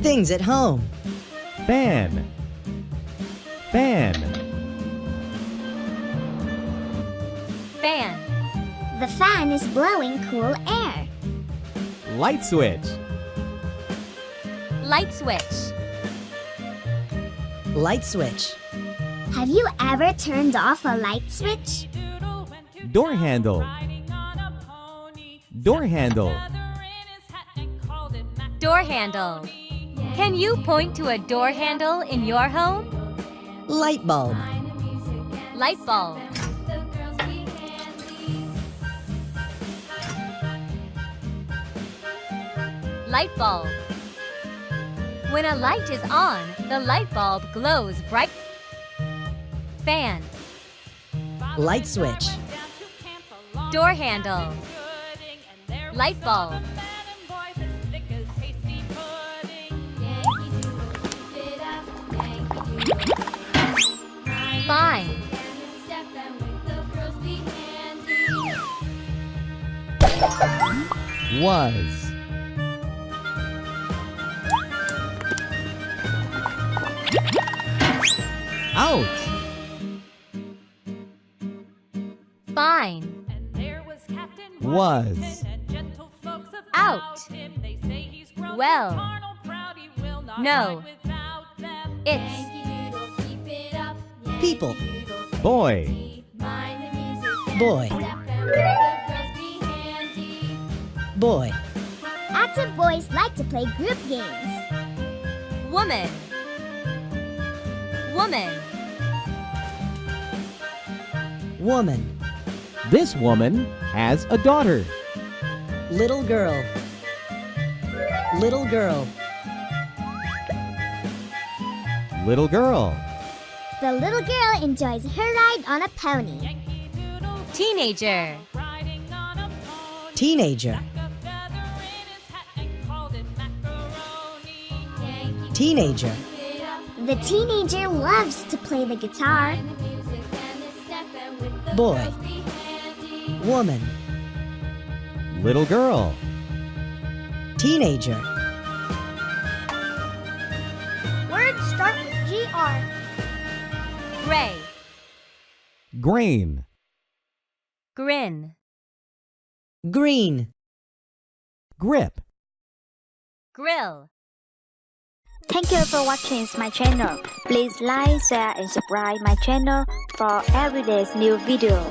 Things at home. Fan. Fan. Fan. The fan is blowing cool air. Light switch. Light switch. Light switch. Have you ever turned off a light switch? Door handle. Door handle. Door handle. Can you point to a door handle in your home? Light bulb. Light bulb. Light bulb. When a light is on, the light bulb glows bright. Fan. Light switch. Door handle. Light bulb. Fine. Was. Out. Fine. Was. Out. Well. No. It's. People. Boy. Boy. Boy. Active boys like to play group games. Woman. Woman. Woman. This woman has a daughter. Little girl. Little girl. Little girl. The little girl enjoys her ride on a pony. Teenager. Teenager. Teenager. The teenager loves to play the guitar. Boy. Woman. Little girl. Teenager. Words start with GR. Gray. Grain. Grin. Green. Grip. Grill. Thank you for watching my channel. Please like, share and subscribe my channel for everyday's new video.